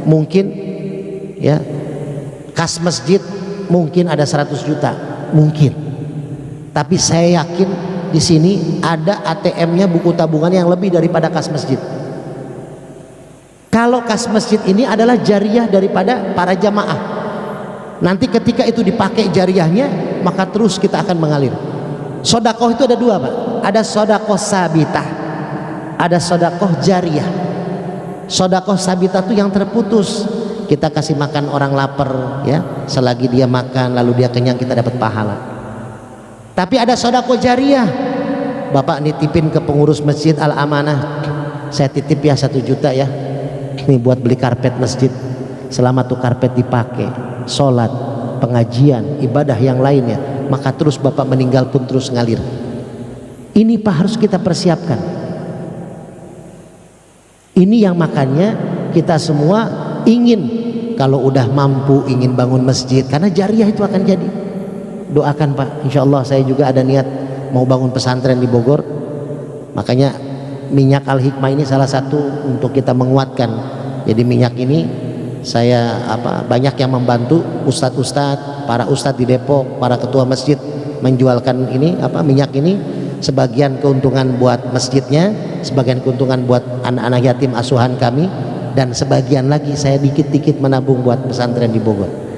mungkin ya kas masjid mungkin ada 100 juta, mungkin. Tapi saya yakin di sini ada ATM-nya, buku tabungan yang lebih daripada kas masjid. Kalau kas masjid ini adalah jariah daripada para jamaah. Nanti ketika itu dipakai jariahnya, maka terus kita akan mengalir. Sodakoh itu ada dua Pak, ada sodakoh sabitah, ada sodakoh jariah. Sodakoh sabitah itu yang terputus, kita kasih makan orang lapar, ya, selagi dia makan lalu dia kenyang kita dapat pahala. Tapi ada sodakoh jariah, Bapak nitipin ke pengurus masjid Al-Amanah, saya titip ya 1 juta ya, ini buat beli karpet masjid. Selama tuh karpet dipakai, sholat, pengajian, ibadah yang lainnya, maka terus Bapak meninggal pun terus ngalir. Ini Pak harus kita persiapkan. Ini yang makanya kita semua ingin, kalau udah mampu ingin bangun masjid, karena jariah itu akan jadi. Doakan Pak, insya Allah saya juga ada niat mau bangun pesantren di Bogor. Makanya minyak Al-Hikmah ini salah satu untuk kita menguatkan. Jadi minyak ini saya banyak yang membantu ustadz-ustadz, para ustadz di Depok, para ketua masjid menjualkan ini minyak ini, sebagian keuntungan buat masjidnya, sebagian keuntungan buat anak-anak yatim asuhan kami, dan sebagian lagi saya dikit-dikit menabung buat pesantren di Bogor.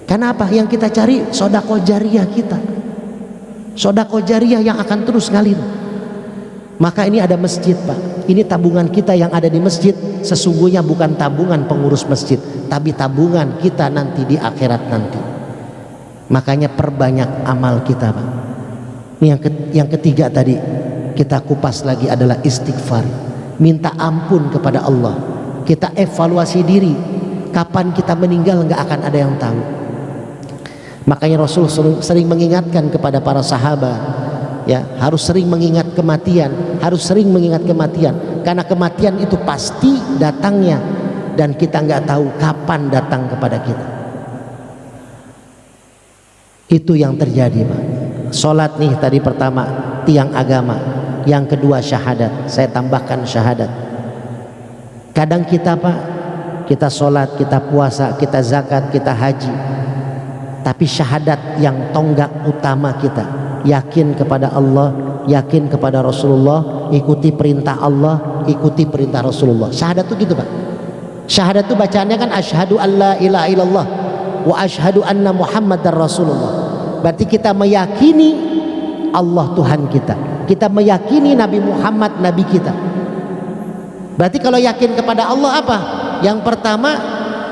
Karena apa? Yang kita cari sodakoh jariah kita, sodakoh jariah yang akan terus ngalir. Maka ini ada masjid Pak, ini tabungan kita yang ada di masjid sesungguhnya bukan tabungan pengurus masjid, tapi tabungan kita nanti di akhirat nanti. Makanya perbanyak amal kita Pak. Ini yang ketiga tadi kita kupas lagi adalah istighfar, minta ampun kepada Allah. Kita evaluasi diri, kapan kita meninggal nggak akan ada yang tahu. Makanya Rasul sering mengingatkan kepada para sahabat, ya, harus sering mengingat kematian, harus sering mengingat kematian, karena kematian itu pasti datangnya dan kita nggak tahu kapan datang kepada kita. Itu yang terjadi Pak. Sholat nih tadi pertama tiang agama, yang kedua syahadat, saya tambahkan syahadat. Kadang kita Pak, kita sholat, kita puasa, kita zakat, kita haji, tapi syahadat yang tonggak utama kita, yakin kepada Allah, yakin kepada Rasulullah, ikuti perintah Allah, ikuti perintah Rasulullah. Syahadat itu gitu Pak. Syahadat itu bacaannya kan asyhadu alla ilaha illallah wa asyhadu anna muhammadar rasulullah. Berarti kita meyakini Allah Tuhan kita, kita meyakini Nabi Muhammad Nabi kita. Berarti kalau yakin kepada Allah apa? Yang pertama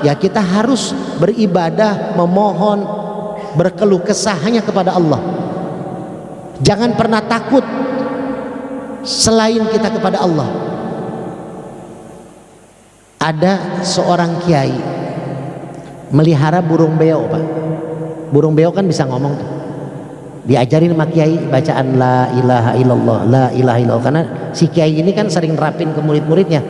ya kita harus beribadah, memohon, berkeluh kesah hanya kepada Allah. Jangan pernah takut selain kita kepada Allah. Ada seorang kiai melihara burung beo Pak. Burung beo kan bisa ngomong tuh. Diajarin sama kiai bacaan la ilaha illallah, la ilaha illallah. Karena si kiai ini kan sering nerapin ke murid-muridnya.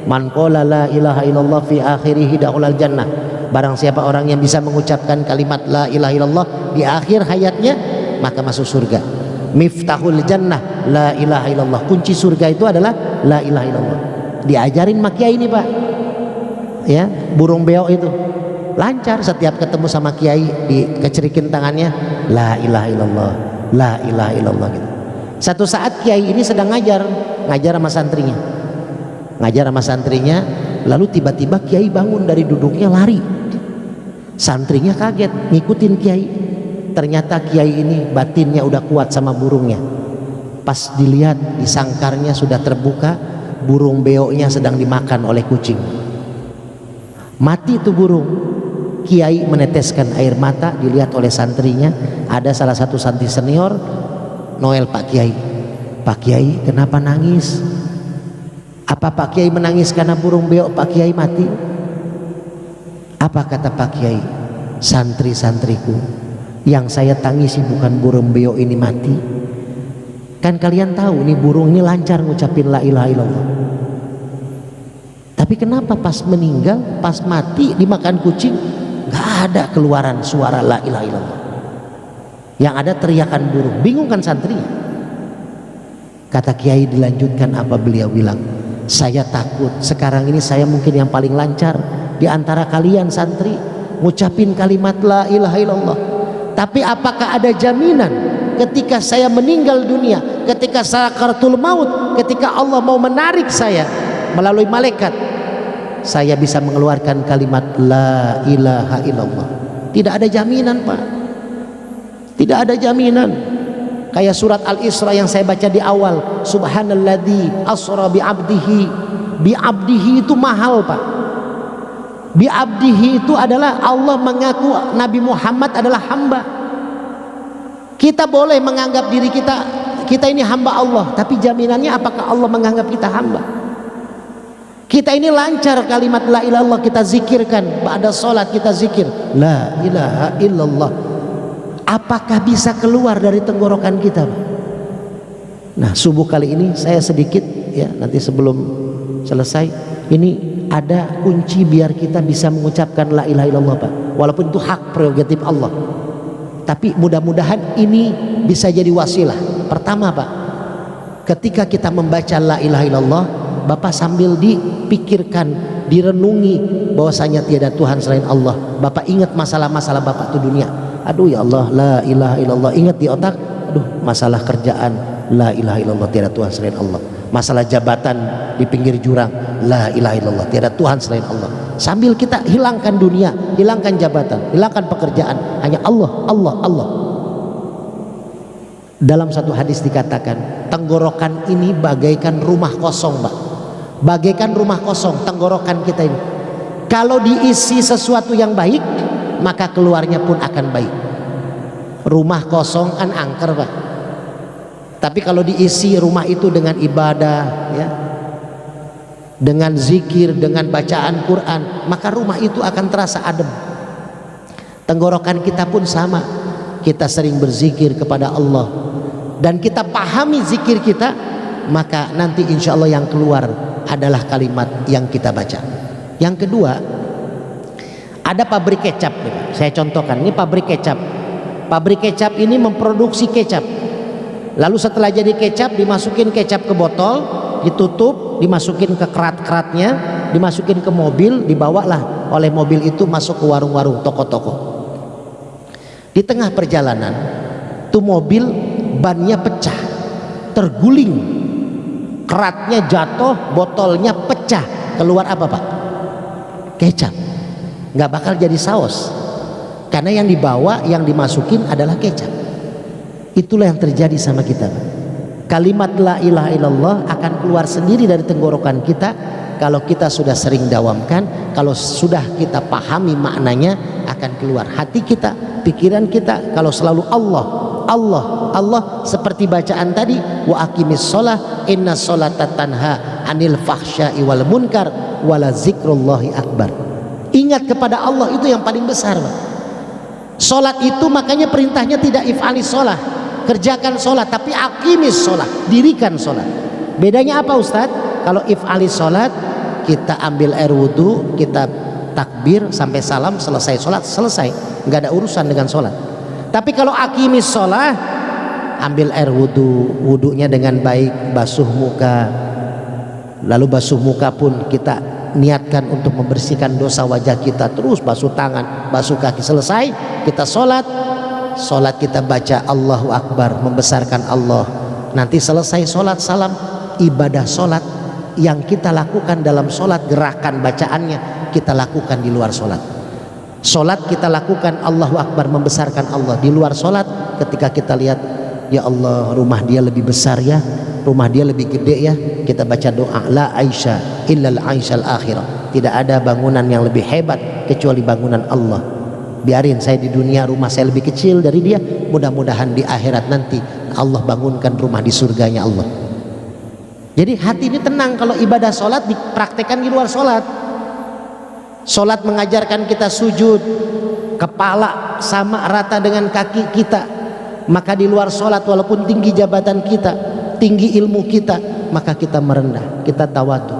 Man qala la ilaha illallah fi akhirih dakhulal jannah. Barang siapa orang yang bisa mengucapkan kalimat la ilaha illallah di akhir hayatnya, maka masuk surga. Miftahul jannah la ilaha illallah. Kunci surga itu adalah la ilaha illallah. Diajarin sama kiai ini Pak. Ya, burung beo itu lancar, setiap ketemu sama kiai dikecerikin tangannya la ilaha illallah, la ilaha illallah gitu. Satu saat kiai ini sedang ngajar sama santrinya, Lalu tiba-tiba kiai bangun dari duduknya, lari. Santrinya kaget ngikutin kiai. Ternyata kiai ini batinnya udah kuat sama burungnya. Pas dilihat di sangkarnya sudah terbuka, burung beoknya sedang dimakan oleh kucing. Mati itu burung. Kiai meneteskan air mata, dilihat oleh santrinya. Ada salah satu santri senior, Noel Pak Kiai. Pak Kiai kenapa nangis? Apa Pak Kiai menangis karena burung beok Pak Kiai mati? Apa kata Pak Kiai? Santri-santriku, yang saya tangisi bukan burung beok ini mati. Kan kalian tahu nih burung ini lancar ngucapin la ilaha illallah. Tapi kenapa pas meninggal, pas mati dimakan kucing, gak ada keluaran suara la ilaha illallah. Yang ada teriakan burung. Bingung kan santrinya? Kata Kiai dilanjutkan apa beliau bilang? Saya takut sekarang ini saya mungkin yang paling lancar di antara kalian santri ngucapin kalimat la ilaha illallah. Tapi apakah ada jaminan ketika saya meninggal dunia, ketika sakaratul maut, ketika Allah mau menarik saya melalui malaikat, saya bisa mengeluarkan kalimat la ilaha illallah? Tidak ada jaminan, Pak. Tidak ada jaminan. Kayak surat Al-Isra yang saya baca di awal, subhanalladzi asra bi'abdihi. Bi'abdihi itu mahal, Pak. Bi'abdihi itu adalah Allah mengaku Nabi Muhammad adalah hamba. Kita boleh menganggap diri kita ini hamba Allah, tapi jaminannya apakah Allah menganggap kita hamba? Kita ini lancar kalimat la ilaha illallah kita zikirkan, ba'da salat kita zikir la ilaha illallah. Apakah bisa keluar dari tenggorokan kita? Nah, subuh kali ini saya sedikit ya, nanti sebelum selesai ini ada kunci biar kita bisa mengucapkan la ilaha illallah, Pak. Walaupun itu hak prerogatif Allah, tapi mudah-mudahan ini bisa jadi wasilah. Pertama, Pak, ketika kita membaca la ilaha illallah, Bapak sambil dipikirkan, direnungi bahwasanya tiada Tuhan selain Allah. Bapak ingat masalah-masalah Bapak itu dunia. Aduh ya Allah, la ilaha illallah. Ingat di otak, aduh masalah kerjaan, la ilaha illallah, tiada Tuhan selain Allah. Masalah jabatan di pinggir jurang, la ilaha illallah, tiada Tuhan selain Allah. Sambil kita hilangkan dunia, hilangkan jabatan, hilangkan pekerjaan, hanya Allah, Allah, Allah. Dalam satu hadis dikatakan, tenggorokan ini bagaikan rumah kosong, Pak. Bagaikan rumah kosong tenggorokan kita ini. Kalau diisi sesuatu yang baik, maka keluarnya pun akan baik. Rumah kosong kan angker, Pak. Tapi kalau diisi rumah itu dengan ibadah ya, dengan zikir, dengan bacaan Quran, maka rumah itu akan terasa adem. Tenggorokan kita pun sama. Kita sering berzikir kepada Allah dan kita pahami zikir kita, maka nanti insya Allah yang keluar adalah kalimat yang kita baca. Yang kedua, ada pabrik kecap nih, Pak. Saya contohkan, ini pabrik kecap. Pabrik kecap ini memproduksi kecap. Lalu setelah jadi kecap, dimasukin kecap ke botol, ditutup, dimasukin ke kerat-keratnya, dimasukin ke mobil, dibawalah oleh mobil itu masuk ke warung-warung, toko-toko. Di tengah perjalanan, tuh mobil bannya pecah, terguling, keratnya jatuh, botolnya pecah. Keluar apa, Pak? Kecap. Nggak bakal jadi saus, karena yang dibawa, yang dimasukin adalah kecap. Itulah yang terjadi sama kita. Kalimat la ilaha illallah akan keluar sendiri dari tenggorokan kita kalau kita sudah sering dawamkan, kalau sudah kita pahami maknanya akan keluar. Hati kita, pikiran kita kalau selalu Allah, Allah, Allah, seperti bacaan tadi, wa aqimis sholah inna sholata tanha anil fahsya'i wal munkar wala zikrullahi akbar. Ingat kepada Allah itu yang paling besar, Pak. Sholat itu makanya perintahnya tidak if'alis sholah, kerjakan sholat, tapi aqimis sholat, dirikan sholat. Bedanya apa, Ustadz? Kalau if'alis sholat, kita ambil air wudhu, kita takbir sampai salam, selesai sholat, selesai, nggak ada urusan dengan sholat. Tapi kalau aqimis sholat, ambil air wudhu, wudhunya dengan baik, basuh muka, lalu basuh muka pun kita niatkan untuk membersihkan dosa wajah kita, terus basuh tangan, basuh kaki, selesai kita sholat. Sholat kita baca Allahu Akbar, membesarkan Allah. Nanti selesai sholat, salam, ibadah sholat yang kita lakukan dalam sholat, gerakan bacaannya kita lakukan di luar sholat. Sholat kita lakukan Allahu Akbar, membesarkan Allah. Di luar sholat ketika kita lihat, ya Allah rumah dia lebih besar ya, rumah dia lebih gede ya, kita baca doa, la aisha illal aishal akhirah, tidak ada bangunan yang lebih hebat kecuali bangunan Allah. Biarin saya di dunia rumah saya lebih kecil dari dia, mudah-mudahan di akhirat nanti Allah bangunkan rumah di surganya Allah. Jadi hati ini tenang kalau ibadah sholat dipraktekkan di luar sholat. Sholat mengajarkan kita sujud, kepala sama rata dengan kaki kita. Maka di luar sholat walaupun tinggi jabatan kita, tinggi ilmu kita, maka kita merendah, kita tawadu.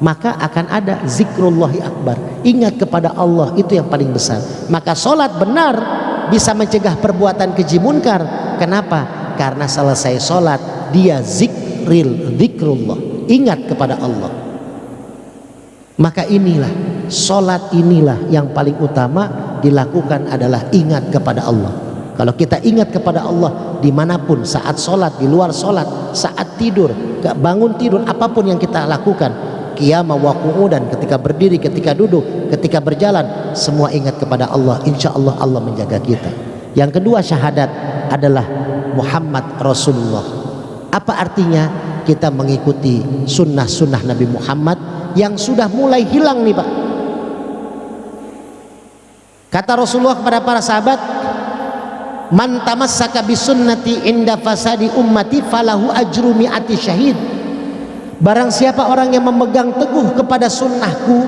Maka akan ada zikrullahi akbar, ingat kepada Allah, itu yang paling besar. Maka sholat benar bisa mencegah perbuatan keji munkar. Kenapa? Karena selesai sholat dia zikrullah, ingat kepada Allah. Maka inilah sholat, inilah yang paling utama dilakukan adalah ingat kepada Allah. Kalau kita ingat kepada Allah dimanapun, saat sholat, di luar sholat, saat tidur, bangun tidur, apapun yang kita lakukan, qiyamah wa qu'udan, ketika berdiri, ketika duduk, ketika berjalan, semua ingat kepada Allah. Insya Allah Allah menjaga kita. Yang kedua, syahadat adalah Muhammad Rasulullah. Apa artinya? Kita mengikuti sunnah-sunnah Nabi Muhammad yang sudah mulai hilang nih Pak. Kata Rasulullah kepada para sahabat, man tamassaka bisunnati inda fasadi ummati falahu ajru mi'ati syahid. Barang siapa orang yang memegang teguh kepada sunnahku,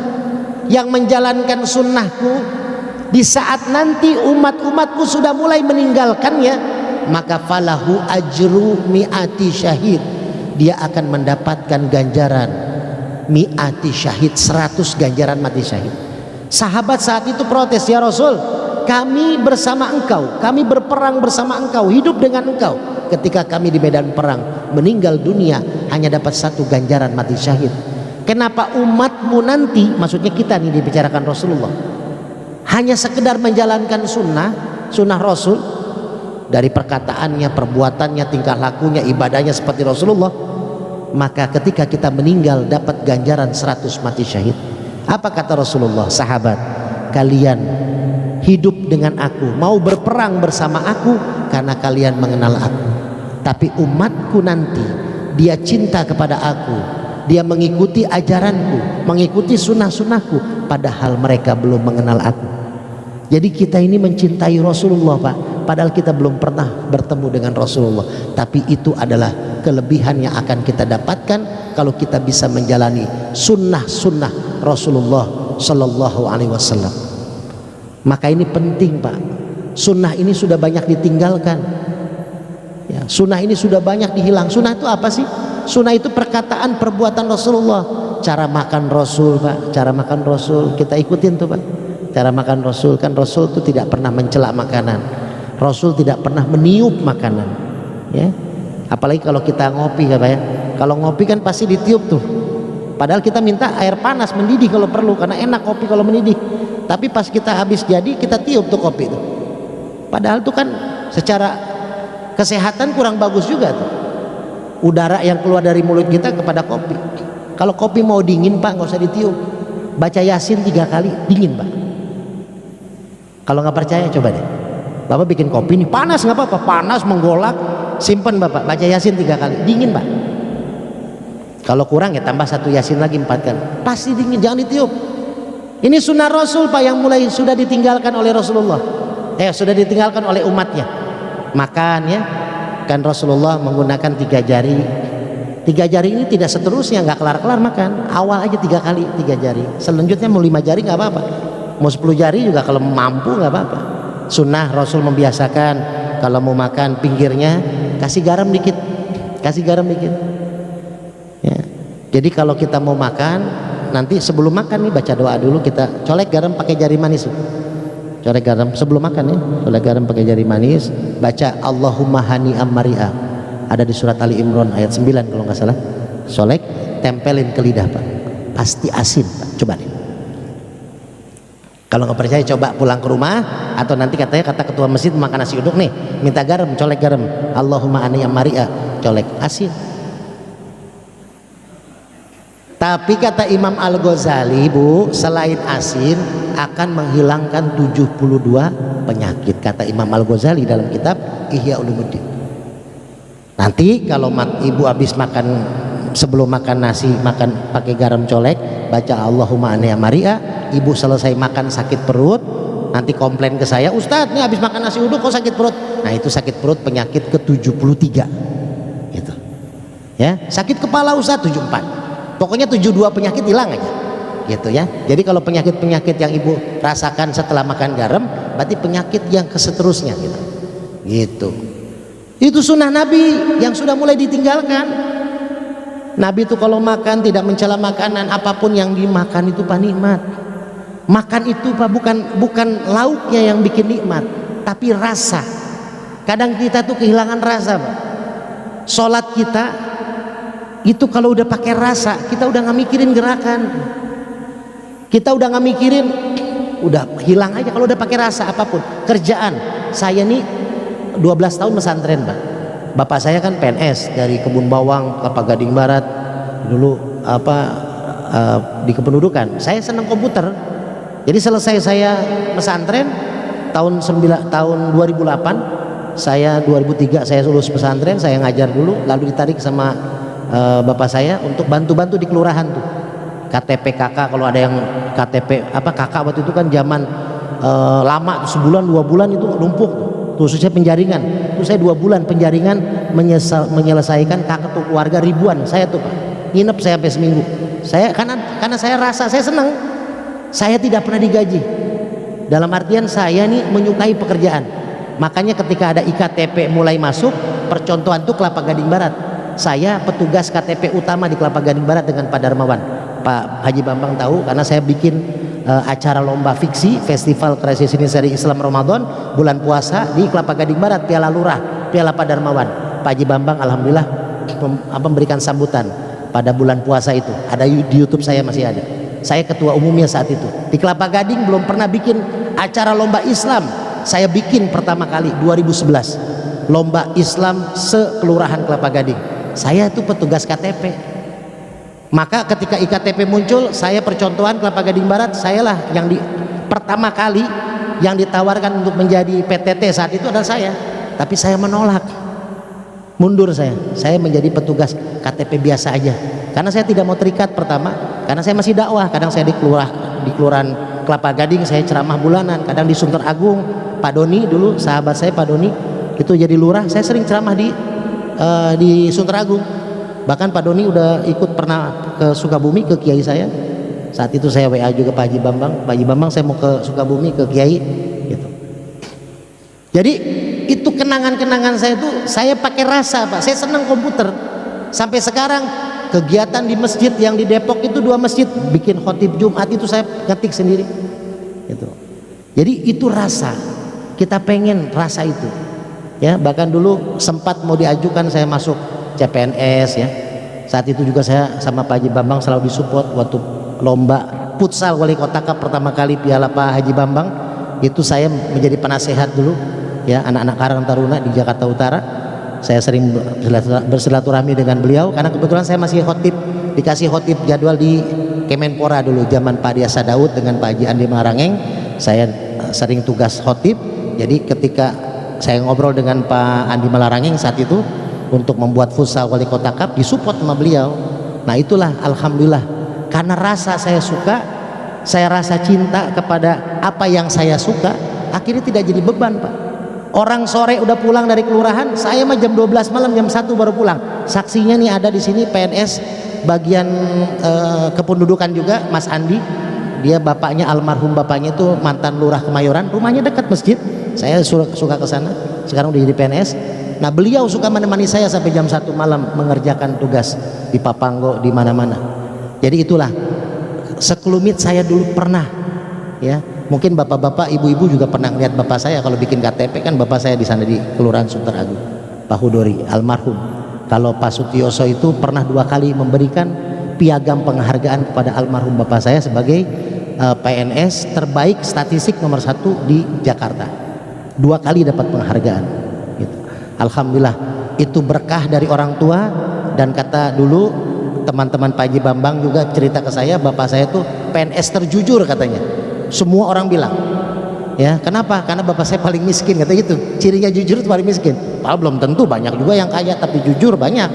yang menjalankan sunnahku, di saat nanti umat-umatku sudah mulai meninggalkannya, maka falahu ajru mi'ati syahid, dia akan mendapatkan ganjaran mi'ati syahid, 100 ganjaran mati syahid. Sahabat saat itu protes, ya Rasul, kami bersama engkau, kami berperang bersama engkau, hidup dengan engkau. Ketika kami di medan perang meninggal dunia hanya dapat 1 ganjaran mati syahid. Kenapa umatmu nanti, maksudnya kita nih dibicarakan Rasulullah, hanya sekedar menjalankan sunnah Rasul, dari perkataannya, perbuatannya, tingkah lakunya, ibadahnya seperti Rasulullah, maka ketika kita meninggal dapat ganjaran 100 mati syahid. Apa kata Rasulullah? Sahabat, kalian hidup dengan aku, mau berperang bersama aku karena kalian mengenal aku. Tapi umatku nanti, dia cinta kepada aku, dia mengikuti ajaranku, mengikuti sunnah-sunnahku, padahal mereka belum mengenal aku. Jadi kita ini mencintai Rasulullah Pak, padahal kita belum pernah bertemu dengan Rasulullah. Tapi itu adalah kelebihan yang akan kita dapatkan kalau kita bisa menjalani sunnah-sunnah Rasulullah Sallallahu Alaihi Wasallam. Maka ini penting Pak. Sunnah ini sudah banyak ditinggalkan ya, sunnah ini sudah banyak dihilang. Sunnah itu apa sih? Sunnah itu perkataan, perbuatan Rasulullah. Cara makan Rasul Pak, cara makan Rasul kita ikutin tuh Pak. Cara makan Rasul, kan Rasul itu tidak pernah mencela makanan, Rasul tidak pernah meniup makanan ya. Apalagi kalau kita ngopi ya Pak ya, kalau ngopi kan pasti ditiup tuh, padahal kita minta air panas mendidih kalau perlu, karena enak kopi kalau mendidih. Tapi pas kita habis jadi kita tiup tuh kopi tuh, padahal tuh kan secara kesehatan kurang bagus juga tuh, udara yang keluar dari mulut kita kepada kopi. Kalau kopi mau dingin Pak nggak usah ditiup, baca Yasin 3 kali dingin Pak. Kalau nggak percaya coba deh, Bapak bikin kopi nih panas, nggak apa-apa, panas menggolak, simpan Bapak, baca Yasin 3 kali dingin Pak. Kalau kurang ya tambah 1 Yasin lagi 4 kali, pasti dingin, jangan ditiup. Ini sunnah Rasul Pak yang mulai sudah ditinggalkan oleh Rasulullah, sudah ditinggalkan oleh umatnya. Makan ya, kan Rasulullah menggunakan 3 jari. 3 jari ini tidak seterusnya, nggak kelar-kelar makan, awal aja 3 kali 3 jari, selanjutnya mau 5 jari nggak apa-apa, mau 10 jari juga kalau mampu nggak apa-apa. Sunnah Rasul membiasakan kalau mau makan pinggirnya kasih garam dikit, kasih garam dikit ya. Jadi kalau kita mau makan nanti sebelum makan nih baca doa dulu, kita colek garam pakai jari manis, colek garam sebelum makan ya, colek garam pakai jari manis, baca Allahumma hani'am mari'a, ada di surat Ali Imran ayat 9 kalau nggak salah. Colek, tempelin ke lidah Pak, pasti asin Pak. Coba deh, kalau nggak percaya coba pulang ke rumah, atau nanti katanya kata ketua masjid makan nasi uduk nih, minta garam, colek garam, Allahumma hani'am mari'a, colek, asin. Tapi kata Imam Al-Ghazali, Bu, selain asin akan menghilangkan 72 penyakit, kata Imam Al-Ghazali dalam kitab Ihya Ulumuddin. Nanti kalau ibu habis makan, sebelum makan nasi, makan pakai garam colek, baca Allahumma anna Maria, ibu selesai makan sakit perut, nanti komplain ke saya, Ustadz nih habis makan nasi uduk kok sakit perut. Nah itu sakit perut penyakit ke-73 gitu ya. Sakit kepala Ustadz 74, pokoknya 72 penyakit hilang aja gitu ya. Jadi kalau penyakit-penyakit yang ibu rasakan setelah makan garam, berarti penyakit yang keseterusnya gitu. Itu sunnah Nabi yang sudah mulai ditinggalkan. Nabi itu kalau makan tidak mencela makanan, apapun yang dimakan itu Pak nikmat. Makan itu Pak bukan lauknya yang bikin nikmat, tapi rasa. Kadang kita tuh kehilangan rasa Pak. Sholat kita itu kalau udah pakai rasa, kita udah nggak mikirin gerakan, kita udah nggak mikirin, udah hilang aja kalau udah pakai rasa. Apapun kerjaan, saya nih 12 tahun pesantren Pak. Bapak saya kan PNS dari Kebun Bawang, Kelapa Gading Barat dulu di kependudukan. Saya senang komputer, jadi selesai saya pesantren tahun 2008, saya 2003 saya lulus pesantren, saya ngajar dulu, lalu ditarik sama bapak saya untuk bantu-bantu di kelurahan tuh. KTP kakak, kalau ada yang KTP kakak waktu itu kan zaman lama, sebulan 2 bulan itu numpuk tuh, khususnya penjaringan. Itu saya 2 bulan penjaringan menyelesaikan kakak tuh keluarga ribuan. Saya tuh Pak nginep saya sampai seminggu. Saya karena saya rasa saya senang. Saya tidak pernah digaji. Dalam artian saya nih menyukai pekerjaan. Makanya ketika ada IKTP mulai masuk, percontohan tuh Kelapa Gading Barat. Saya petugas KTP utama di Kelapa Gading Barat dengan Pak Darmawan. Pak Haji Bambang tahu karena saya bikin acara lomba fiksi Festival Kreasi Seni Seri Islam Ramadan bulan puasa di Kelapa Gading Barat, Piala Lurah, Piala Pak Darmawan. Pak Haji Bambang alhamdulillah memberikan sambutan pada bulan puasa itu. Ada di YouTube, saya masih ada. Saya ketua umumnya saat itu. Di Kelapa Gading belum pernah bikin acara lomba Islam. Saya bikin pertama kali 2011 lomba Islam sekelurahan Kelapa Gading. Saya itu petugas KTP. Maka ketika IKTP muncul, saya percontohan Kelapa Gading Barat, sayalah yang pertama kali yang ditawarkan untuk menjadi PTT saat itu adalah saya. Tapi saya menolak, mundur saya menjadi petugas KTP biasa aja. Karena saya tidak mau terikat, pertama karena saya masih dakwah. Kadang saya di kelurahan Kelapa Gading saya ceramah bulanan, kadang di Sunter Agung. Pak Doni dulu sahabat saya, Pak Doni itu jadi lurah, saya sering ceramah di Sunter Agung. Bahkan Pak Doni udah ikut pernah ke Sukabumi ke kiai saya. Saat itu saya WA juga Pak Haji Bambang, Pak Haji Bambang saya mau ke Sukabumi ke kiai gitu. Jadi itu kenangan-kenangan saya itu, saya pakai rasa Pak. Saya senang komputer. Sampai sekarang kegiatan di masjid yang di Depok itu 2 masjid, bikin khotib Jumat itu saya ngetik sendiri gitu. Jadi itu rasa, kita pengen rasa itu ya. Bahkan dulu sempat mau diajukan saya masuk CPNS ya. Saat itu juga saya sama Pak Haji Bambang selalu disupport waktu lomba futsal wali kota cup pertama kali Piala Pak Haji Bambang. Itu saya menjadi penasehat dulu ya, anak-anak Karang Taruna di Jakarta Utara. Saya sering bersilaturahmi dengan beliau karena kebetulan saya masih khotib, dikasih khotib jadwal di Kemenpora dulu zaman Pak Diasa Daud dengan Pak Haji Andi Marangeng. Saya sering tugas khotib. Jadi ketika saya ngobrol dengan Pak Andi Malarangeng saat itu untuk membuat futsal wali kota cup, disupport sama beliau. Nah itulah alhamdulillah, karena rasa saya suka, saya rasa cinta kepada apa yang saya suka, akhirnya tidak jadi beban Pak. Orang sore udah pulang dari kelurahan, saya mah jam 12 malam, jam 1 baru pulang. Saksinya nih ada di sini PNS bagian kependudukan juga, Mas Andi. Dia bapaknya, almarhum bapaknya itu mantan lurah Kemayoran, rumahnya dekat masjid. Saya suka ke sana, sekarang udah jadi PNS. Nah beliau suka menemani saya sampai jam 1 malam mengerjakan tugas di Papanggo, di mana-mana. Jadi itulah sekelumit saya dulu pernah ya. Mungkin bapak-bapak, ibu-ibu juga pernah lihat bapak saya kalau bikin KTP, kan bapak saya di sana di Kelurahan Sunter Agung, Pak Hudori almarhum. Kalau Pak Sutioso itu pernah 2 kali memberikan piagam penghargaan kepada almarhum bapak saya sebagai PNS terbaik statistik nomor 1 di Jakarta. 2 kali dapat penghargaan gitu. Alhamdulillah itu berkah dari orang tua. Dan kata dulu teman-teman Pak Haji Bambang juga cerita ke saya, bapak saya tuh PNS terjujur katanya. Semua orang bilang. Ya, kenapa? Karena bapak saya paling miskin kata gitu. Cirinya jujur itu paling miskin. Belum tentu, banyak juga yang kaya tapi jujur banyak.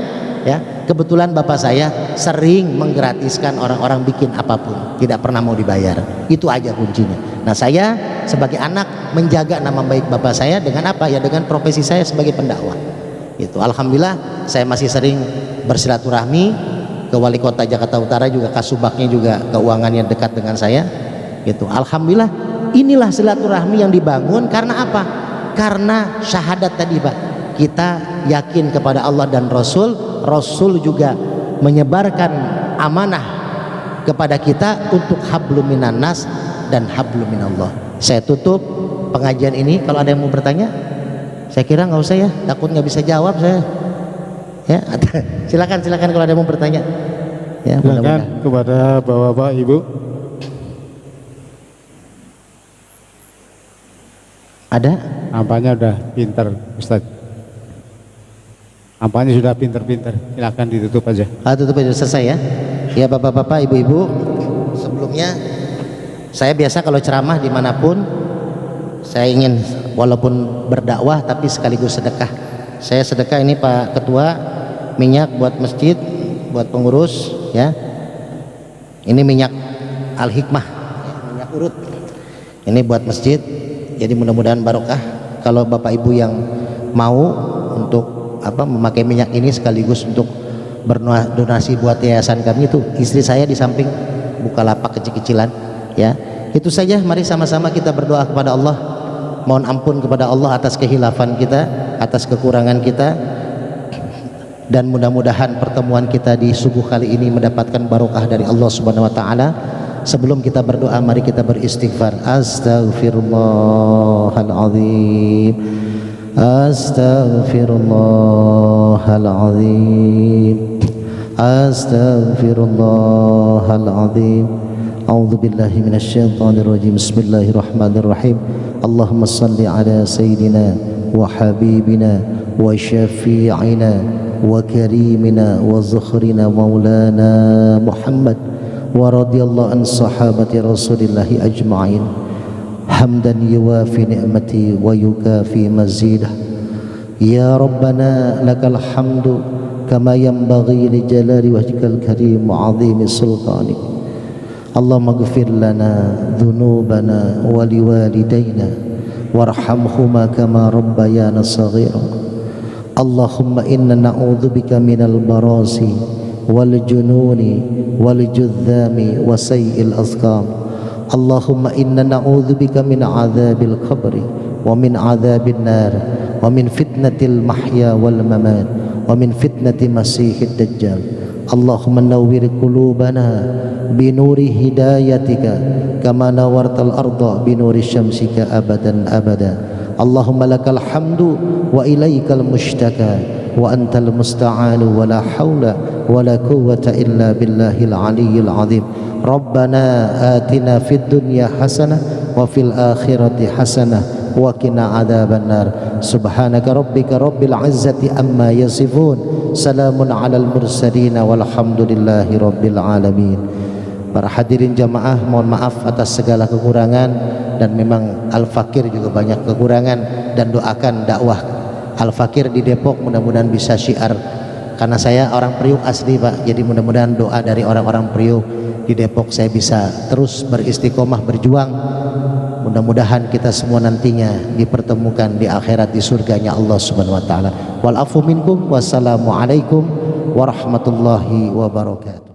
Ya, kebetulan bapak saya sering menggratiskan orang-orang bikin apapun, tidak pernah mau dibayar. Itu aja kuncinya. Nah, saya sebagai anak menjaga nama baik bapak saya dengan apa? Ya dengan profesi saya sebagai pendakwah. Itu alhamdulillah saya masih sering bersilaturahmi ke wali kota Jakarta Utara, juga kasubagnya juga keuangannya dekat dengan saya. Gitu. Alhamdulillah. Inilah silaturahmi yang dibangun karena apa? Karena syahadat tadi, Pak. Kita yakin kepada Allah dan Rasul. Rasul juga menyebarkan amanah kepada kita untuk hablum minan nas dan hablum minallah. Saya tutup pengajian ini. Kalau ada yang mau bertanya, saya kira nggak usah ya, takut nggak bisa jawab saya. Ya, silakan kalau ada yang mau bertanya. Ya, silakan kepada bapak-bapak, ibu. Ada? Nampaknya udah pinter, Ustaz. Nampaknya sudah pinter-pinter. Silakan ditutup aja. Tutup aja, selesai ya. Ya bapak-bapak, ibu-ibu, sebelumnya saya biasa kalau ceramah dimanapun, saya ingin walaupun berdakwah tapi sekaligus sedekah. Saya sedekah ini Pak Ketua, minyak buat masjid, buat pengurus ya. Ini minyak Al-Hikmah, minyak urut. Ini buat masjid. Jadi mudah-mudahan barokah. Kalau bapak ibu yang mau untuk memakai minyak ini sekaligus untuk berdonasi buat yayasan kami, itu istri saya di samping buka lapak kecil-kecilan ya. Itu saja, mari sama-sama kita berdoa kepada Allah, mohon ampun kepada Allah atas kehilafan kita, atas kekurangan kita, dan mudah-mudahan pertemuan kita di subuh kali ini mendapatkan barokah dari Allah Subhanahu wa taala. Sebelum kita berdoa, mari kita beristighfar. Astaghfirullahaladzim, astaghfirullahaladzim, astaghfirullahaladzim. A'udzu billahi minasyaitonir rajim. Bismillahirrahmanirrahim. Allahumma shalli ala sayyidina wa habibina wa syafi'ina wa karimina wa zukhrina maulana Muhammad wa radiyallahu an sahabati rasulillahi ajma'in. Hamdan yuwafi ni'mati wa yukafi mazidah. Ya Rabbana lakal hamdu kama yanbaghi li jalali wajhikal karim wa 'azimi sultanik. Allahumma ighfir lana dhunubana wa liwalidayna warhamhuma kama rabbayana saghira. Allahumma inna na'udzubika minal barasi wal jununi wal judzami wa sayyi'il azqam. Allahumma inna na'udzubika min adzabil qabri wa min adzabin nar wa min fitnatil mahya wal mamat wa min fitnati masihid dajjal. Allahumma nawwir qulubana binuri hidayatika kama nawartal arda binuri syamsika abadan abada. Allahumma lakal hamdu wa ilaikal mushtaka wa antal musta'anu wa la hawla wa la quwwata illa billahil aliyyil azim. Rabbana atina fid dunya hasanah wa fil akhirati hasanah wa qina adzabannar. Subhanaka rabbika rabbil izzati amma yasifun, salamun alal mursalin walhamdulillahi rabbil alamin. Para hadirin jamaah, mohon maaf atas segala kekurangan, dan memang Al-Fakir juga banyak kekurangan, dan doakan dakwah Al-Fakir di Depok mudah-mudahan bisa syiar, karena saya orang Priuk asli Pak, jadi mudah-mudahan doa dari orang-orang Priuk di Depok saya bisa terus beristiqomah berjuang. Mudah-mudahan kita semua nantinya dipertemukan di akhirat di surganya Allah Subhanahu wa taala. Wal afu minkum, wassalamu alaikum warahmatullahi wabarakatuh.